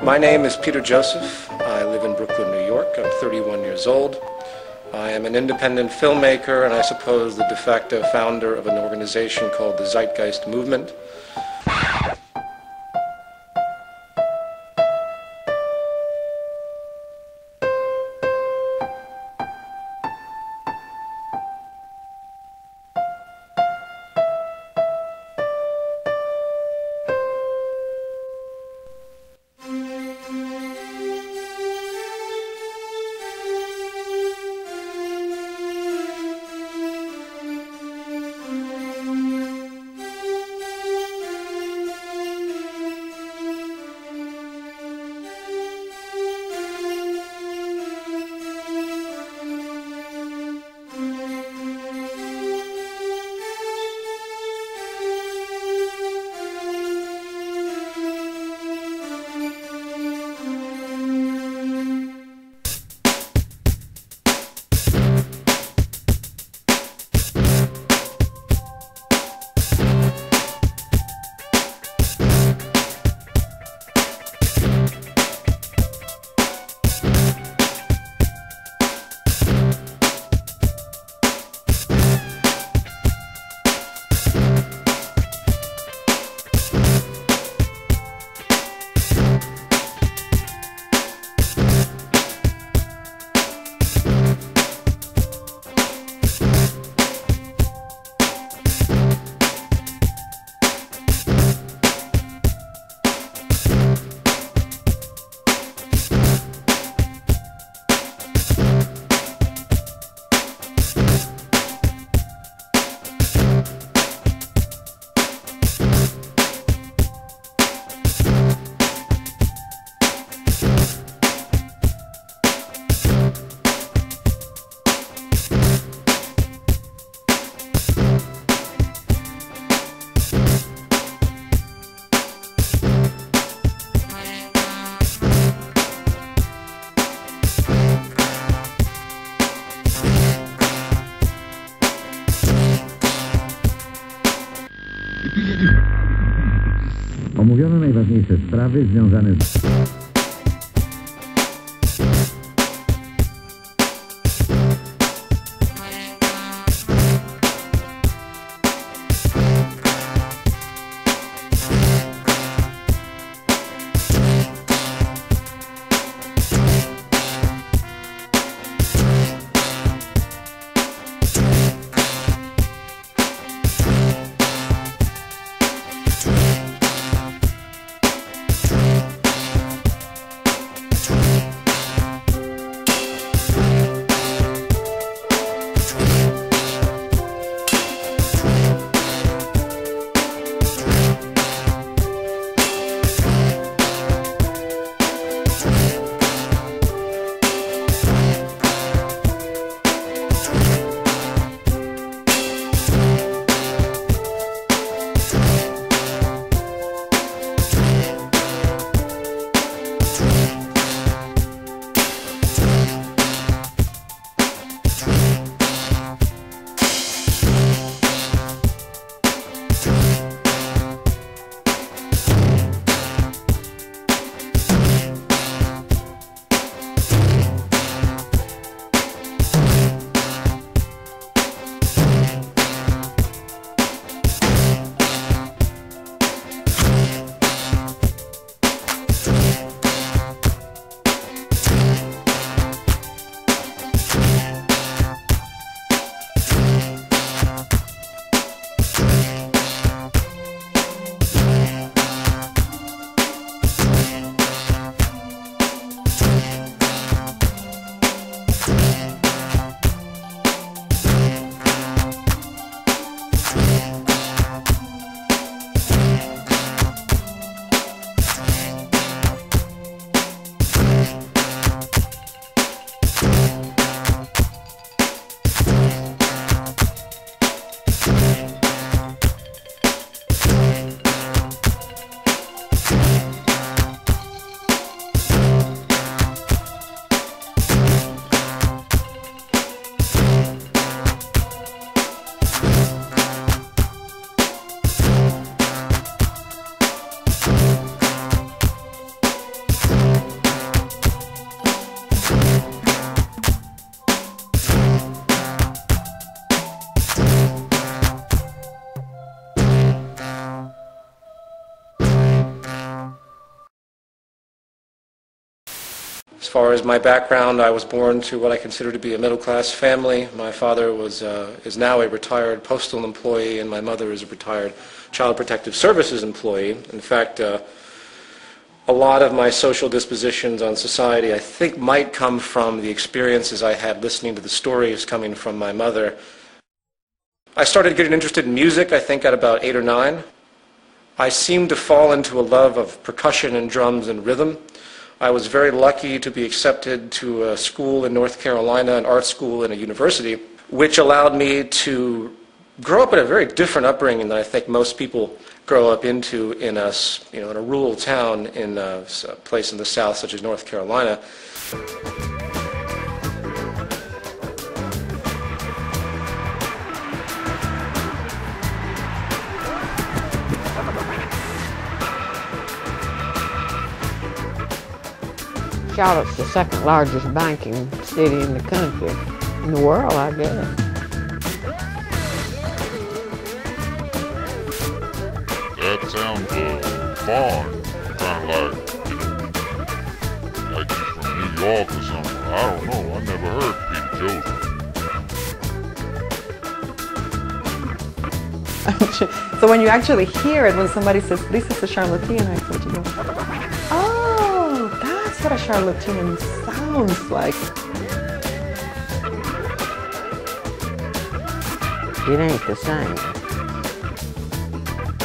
My name is Peter Joseph. I live in Brooklyn, New York. I'm 31 years old. I am an independent filmmaker and I suppose the de facto founder of an organization called the Zeitgeist Movement. Omówiono najważniejsze sprawy związane z... far as my background, I was born to what I consider to be a middle-class family. My father is now a retired postal employee, and my mother is a retired Child Protective Services employee. In fact, a lot of my social dispositions on society, I think, might come from the experiences I had listening to the stories coming from my mother. I started getting interested in music, I think, at about 8 or 9. I seemed to fall into a love of percussion and drums and rhythm. I was very lucky to be accepted to a school in North Carolina, an art school and a university, which allowed me to grow up in a very different upbringing than I think most people grow up into in a rural town in a place in the South such as North Carolina. Charlotte's the second largest banking city in the country, in the world, I guess. That sounds foreign, kind of like you're from New York or something. I don't know, I never heard Peter Joseph. So when you actually hear it, when somebody says, this is a Charlottean accent, you go, oh, that's what a Charlottean sounds like. It ain't the same.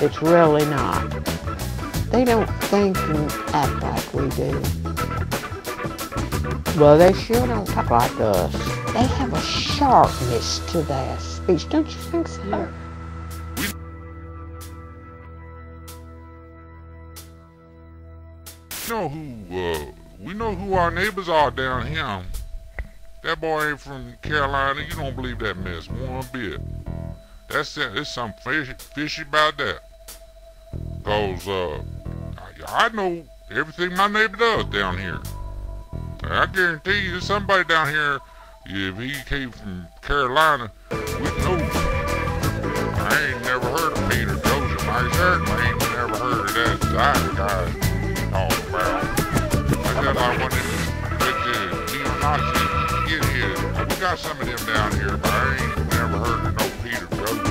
It's really not. They don't think and act like we do. Well, they sure don't talk like us. They have a sharpness to their speech, don't you think so? Yeah. We know who our neighbors are down here. That boy ain't from Carolina. You don't believe that mess one bit. There's something fishy about that. Cause I know everything my neighbor does down here. And I guarantee you, there's somebody down here. If he came from Carolina, we know. I ain't never heard of Peter Joseph. I certainly ain't never heard of that Zeitgeist talking about. I said I wanted to get the neo-Nazis get here. We got some of them down here, but I ain't never heard of no Peter Joseph.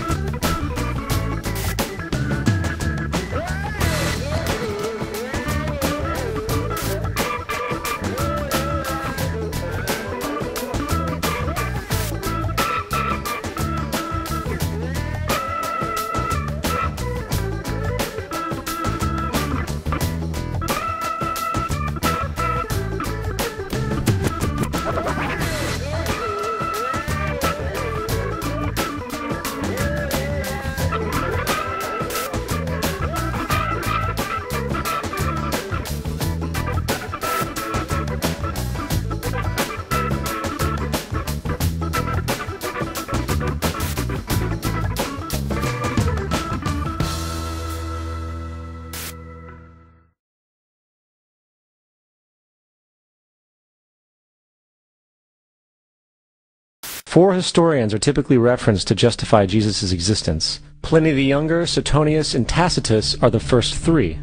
Four historians are typically referenced to justify Jesus' existence. Pliny the Younger, Suetonius, and Tacitus are the first three.